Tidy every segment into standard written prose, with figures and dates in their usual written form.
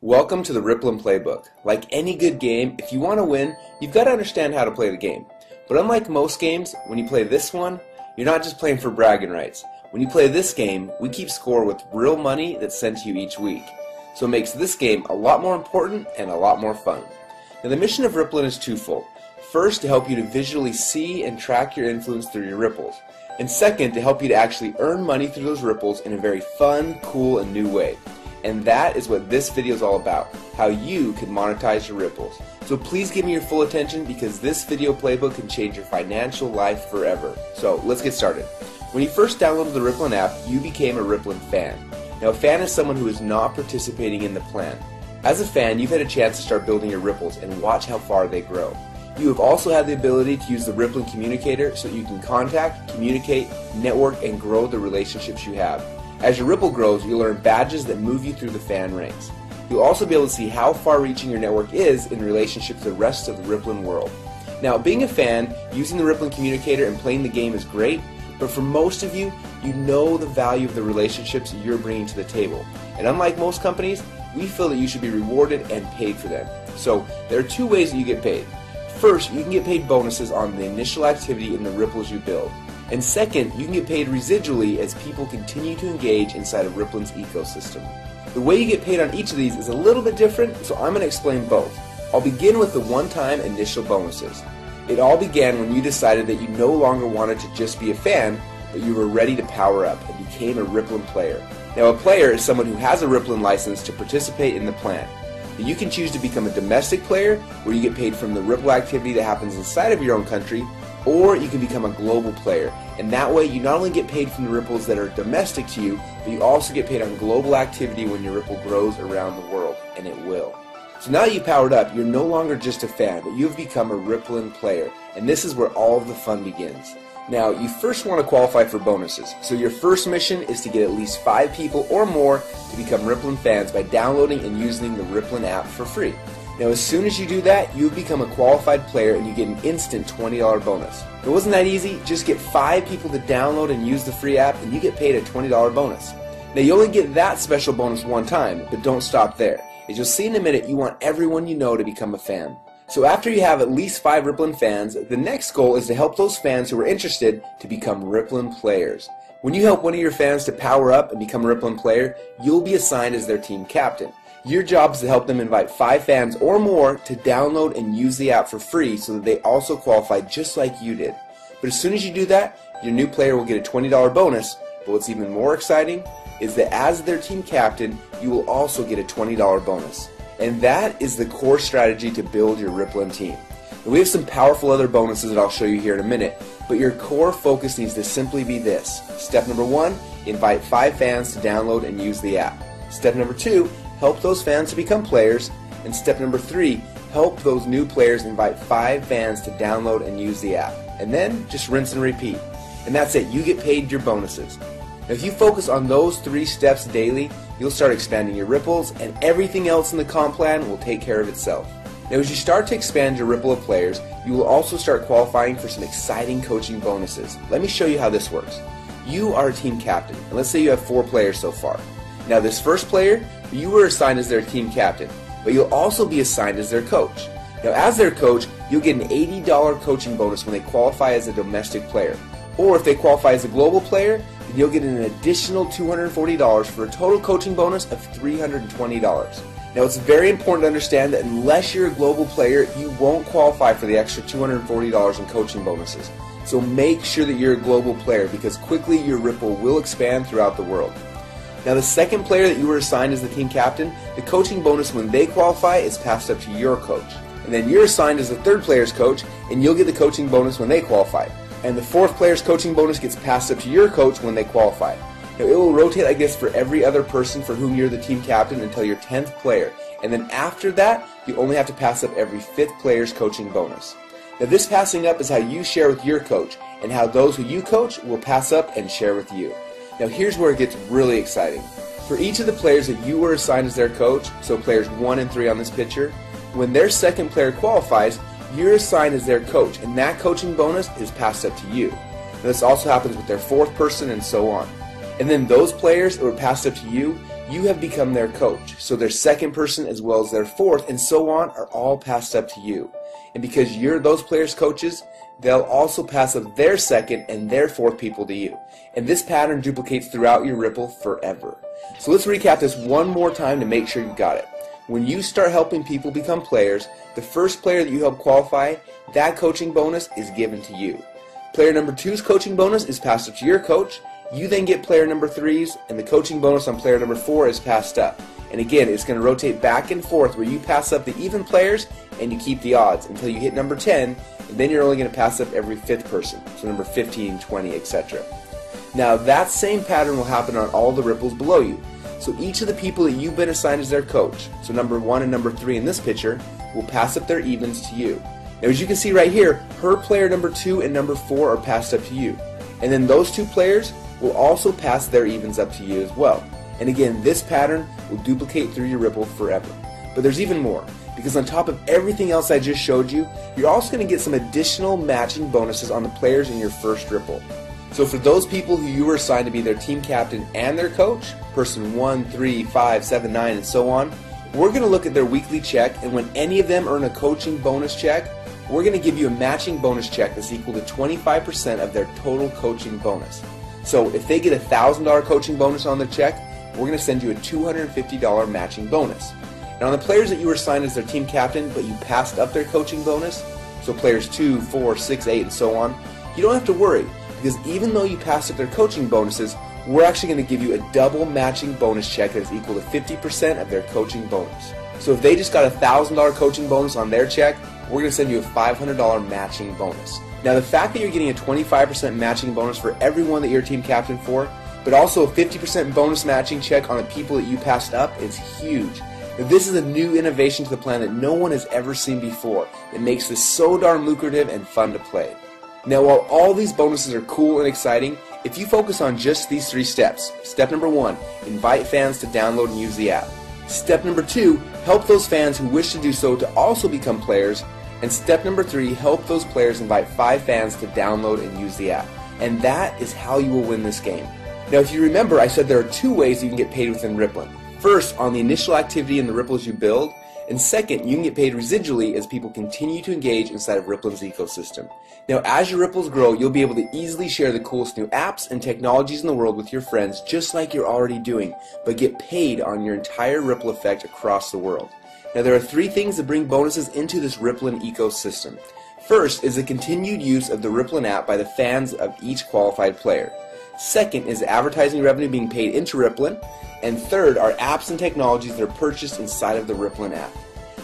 Welcome to the Rippln Playbook. Like any good game, if you want to win, you've got to understand how to play the game. But unlike most games, when you play this one, you're not just playing for bragging rights. When you play this game, we keep score with real money that's sent to you each week. So it makes this game a lot more important and a lot more fun. Now the mission of Rippln is twofold. First, to help you to visually see and track your influence through your ripples. And second, to help you to actually earn money through those ripples in a very fun, cool, and new way. And that is what this video is all about, how you can monetize your ripples. So please give me your full attention because this video playbook can change your financial life forever. So let's get started. When you first downloaded the Rippln app, you became a Rippln fan. Now a fan is someone who is not participating in the plan. As a fan, you've had a chance to start building your ripples and watch how far they grow. You have also had the ability to use the Rippln communicator so that you can contact, communicate, network, and grow the relationships you have. As your ripple grows, you'll earn badges that move you through the fan ranks. You'll also be able to see how far-reaching your network is in relationship to the rest of the Rippln world. Now, being a fan, using the Rippln communicator and playing the game is great, but for most of you, you know the value of the relationships you're bringing to the table. And unlike most companies, we feel that you should be rewarded and paid for them. So, there are two ways that you get paid. First, you can get paid bonuses on the initial activity in the ripples you build. And second, you can get paid residually as people continue to engage inside of Rippln's ecosystem. The way you get paid on each of these is a little bit different, so I'm going to explain both. I'll begin with the one-time initial bonuses. It all began when you decided that you no longer wanted to just be a fan, but you were ready to power up and became a Rippln player. Now a player is someone who has a Rippln license to participate in the plan. Now, you can choose to become a domestic player, where you get paid from the Ripple activity that happens inside of your own country, or you can become a global player, and that way you not only get paid from the ripples that are domestic to you, but you also get paid on global activity when your ripple grows around the world, and it will. So now that you've powered up, you're no longer just a fan, but you've become a Rippln player, and this is where all of the fun begins. Now, you first want to qualify for bonuses, so your first mission is to get at least 5 people or more to become Rippln fans by downloading and using the Rippln app for free. Now as soon as you do that, you become a qualified player and you get an instant $20 bonus. It wasn't that easy, just get 5 people to download and use the free app and you get paid a $20 bonus. Now you only get that special bonus one time, but don't stop there. As you'll see in a minute, you want everyone you know to become a fan. So after you have at least 5 Rippln fans, the next goal is to help those fans who are interested to become Rippln players. When you help one of your fans to power up and become a Rippln player, you'll be assigned as their team captain. Your job is to help them invite 5 fans or more to download and use the app for free so that they also qualify just like you did. But as soon as you do that, your new player will get a $20 bonus, but what's even more exciting is that as their team captain, you will also get a $20 bonus. And that is the core strategy to build your Rippln team. And we have some powerful other bonuses that I'll show you here in a minute, but your core focus needs to simply be this. Step number 1, invite 5 fans to download and use the app. Step number 2, help those fans to become players, and step number 3, help those new players invite 5 fans to download and use the app. And then just rinse and repeat. And that's it, you get paid your bonuses. Now if you focus on those 3 steps daily, you'll start expanding your ripples and everything else in the comp plan will take care of itself. Now as you start to expand your ripple of players, you will also start qualifying for some exciting coaching bonuses. Let me show you how this works. You are a team captain, and let's say you have 4 players so far. Now this first player, you were assigned as their team captain, but you'll also be assigned as their coach. Now as their coach, you'll get an $80 coaching bonus when they qualify as a domestic player. Or if they qualify as a global player, then you'll get an additional $240 for a total coaching bonus of $320. Now it's very important to understand that unless you're a global player, you won't qualify for the extra $240 in coaching bonuses. So make sure that you're a global player because quickly your ripple will expand throughout the world. Now the second player that you were assigned as the team captain, the coaching bonus when they qualify is passed up to your coach. And then you're assigned as the third player's coach and you'll get the coaching bonus when they qualify. And the fourth player's coaching bonus gets passed up to your coach when they qualify. Now it will rotate like this for every other person for whom you're the team captain until your 10th player. And then after that, you only have to pass up every 5th player's coaching bonus. Now this passing up is how you share with your coach and how those who you coach will pass up and share with you. Now here's where it gets really exciting. For each of the players that you were assigned as their coach, so players 1 and 3 on this picture, when their second player qualifies, you're assigned as their coach, and that coaching bonus is passed up to you. Now this also happens with their 4th person and so on. And then those players that were passed up to you, you have become their coach. So their second person as well as their fourth and so on are all passed up to you. And because you're those players' coaches, they'll also pass up their second and their fourth people to you. And this pattern duplicates throughout your Ripple forever. So let's recap this one more time to make sure you got it. When you start helping people become players, the first player that you help qualify, that coaching bonus is given to you. Player number 2's coaching bonus is passed up to your coach. You then get player number 3's, and the coaching bonus on player number 4 is passed up. And again, it's going to rotate back and forth where you pass up the even players and you keep the odds until you hit number 10, and then you're only going to pass up every 5th person, so number 15, 20, etc. Now that same pattern will happen on all the ripples below you. So each of the people that you've been assigned as their coach, so number 1 and number 3 in this picture, will pass up their evens to you. Now as you can see right here, her player number 2 and number 4 are passed up to you. And then those two players will also pass their evens up to you as well. And again, this pattern will duplicate through your Ripple forever. But there's even more, because on top of everything else I just showed you, you're also going to get some additional matching bonuses on the players in your first Ripple. So for those people who you were assigned to be their team captain and their coach, person 1, 3, 5, 7, 9, and so on, we're going to look at their weekly check, and when any of them earn a coaching bonus check, we're going to give you a matching bonus check that's equal to 25% of their total coaching bonus. So if they get a $1,000 coaching bonus on their check, we're going to send you a $250 matching bonus. And on the players that you were assigned as their team captain, but you passed up their coaching bonus, so players 2, 4, 6, 8, and so on, you don't have to worry, because even though you passed up their coaching bonuses, we're actually going to give you a double matching bonus check that is equal to 50% of their coaching bonus. So if they just got a $1,000 coaching bonus on their check, we're going to send you a $500 matching bonus. Now the fact that you're getting a 25% matching bonus for everyone that you're team captain for, but also a 50% bonus matching check on the people that you passed up is huge. Now, this is a new innovation to the plan that no one has ever seen before. It makes this so darn lucrative and fun to play. Now while all these bonuses are cool and exciting, if you focus on just these 3 steps, step number 1, invite fans to download and use the app. Step number 2, help those fans who wish to do so to also become players. And step number 3, help those players invite 5 fans to download and use the app. And that is how you will win this game. Now if you remember, I said there are 2 ways you can get paid within Rippln. First, on the initial activity in the ripples you build, and second, you can get paid residually as people continue to engage inside of Rippln's ecosystem. Now as your ripples grow, you'll be able to easily share the coolest new apps and technologies in the world with your friends, just like you're already doing, but get paid on your entire ripple effect across the world. Now there are 3 things that bring bonuses into this Rippln ecosystem. First is the continued use of the Rippln app by the fans of each qualified player. Second is advertising revenue being paid into Rippln. And third are apps and technologies that are purchased inside of the Rippln app.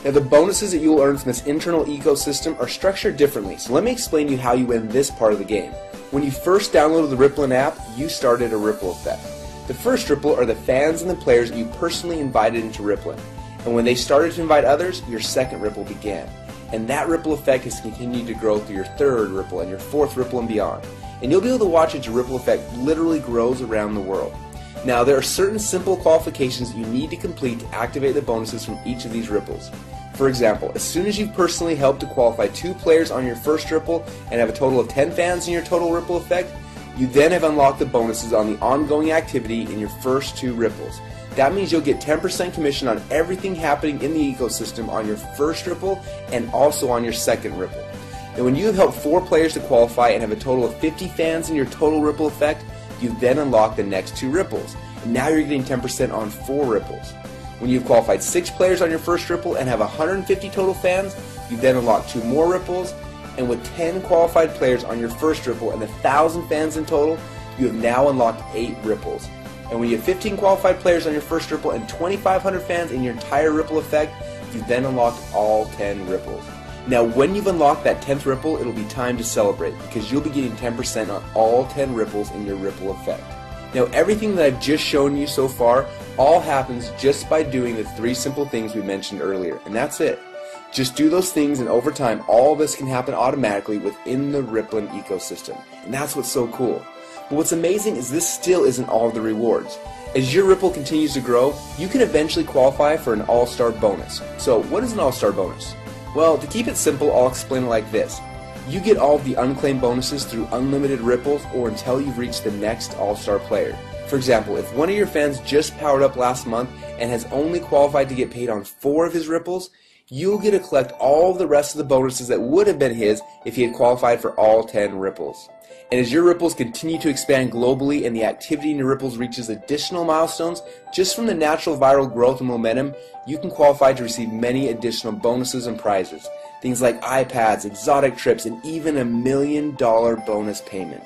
Now the bonuses that you will earn from this internal ecosystem are structured differently, so let me explain to you how you win this part of the game. When you first downloaded the Rippln app, you started a ripple effect. The first ripple are the fans and the players that you personally invited into Rippln. And when they started to invite others, your second ripple began. And that ripple effect has continued to grow through your third ripple and your fourth ripple and beyond. And you'll be able to watch as your ripple effect literally grows around the world. Now there are certain simple qualifications that you need to complete to activate the bonuses from each of these ripples. For example, as soon as you've personally helped to qualify 2 players on your first ripple and have a total of 10 fans in your total ripple effect, you then have unlocked the bonuses on the ongoing activity in your first 2 ripples. That means you'll get 10% commission on everything happening in the ecosystem on your first ripple and also on your second ripple. And when you have helped 4 players to qualify and have a total of 50 fans in your total ripple effect, you then unlock the next 2 ripples. And now you're getting 10% on 4 ripples. When you've qualified 6 players on your first ripple and have 150 total fans, you then unlock 2 more ripples. And with 10 qualified players on your first ripple and 1,000 fans in total, you have now unlocked 8 ripples. And when you have 15 qualified players on your first ripple and 2,500 fans in your entire ripple effect, you then unlocked all 10 ripples. Now when you've unlocked that 10th ripple, it'll be time to celebrate because you'll be getting 10% on all 10 ripples in your ripple effect. Now everything that I've just shown you so far all happens just by doing the 3 simple things we mentioned earlier, and that's it. Just do those things and over time all this can happen automatically within the Rippln ecosystem, and that's what's so cool. But what's amazing is this still isn't all of the rewards. As your Ripple continues to grow, you can eventually qualify for an all-star bonus. So what is an all-star bonus? Well, to keep it simple, I'll explain it like this. You get all of the unclaimed bonuses through unlimited ripples or until you've reached the next all-star player. For example, if one of your fans just powered up last month and has only qualified to get paid on 4 of his ripples, you'll get to collect all the rest of the bonuses that would have been his if he had qualified for all 10 ripples. And as your ripples continue to expand globally and the activity in your ripples reaches additional milestones, just from the natural viral growth and momentum, you can qualify to receive many additional bonuses and prizes. Things like iPads, exotic trips, and even $1 million bonus payment.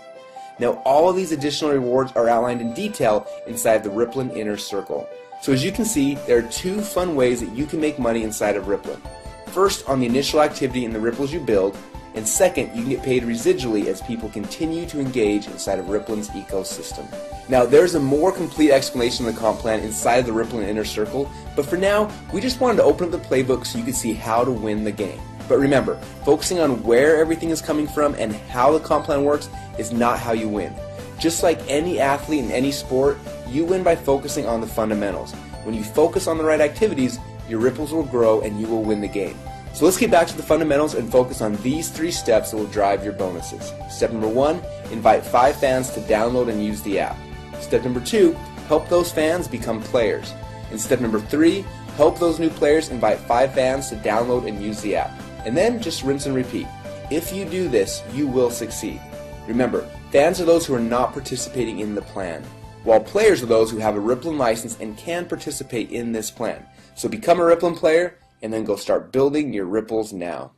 Now, all of these additional rewards are outlined in detail inside the Rippln Inner Circle. So as you can see, there are 2 fun ways that you can make money inside of Rippln. First, on the initial activity in the ripples you build, and second, you can get paid residually as people continue to engage inside of Rippln's ecosystem. Now, there's a more complete explanation of the comp plan inside of the Rippln Inner Circle, but for now, we just wanted to open up the playbook so you could see how to win the game. But remember, focusing on where everything is coming from and how the comp plan works is not how you win. Just like any athlete in any sport, you win by focusing on the fundamentals. When you focus on the right activities, your ripples will grow and you will win the game. So let's get back to the fundamentals and focus on these 3 steps that will drive your bonuses. Step number 1, invite 5 fans to download and use the app. Step number 2, help those fans become players. And step number 3, help those new players invite 5 fans to download and use the app. And then just rinse and repeat. If you do this, you will succeed. Remember, fans are those who are not participating in the plan, while players are those who have a Rippln license and can participate in this plan. So become a Rippln player, and then go start building your ripples now.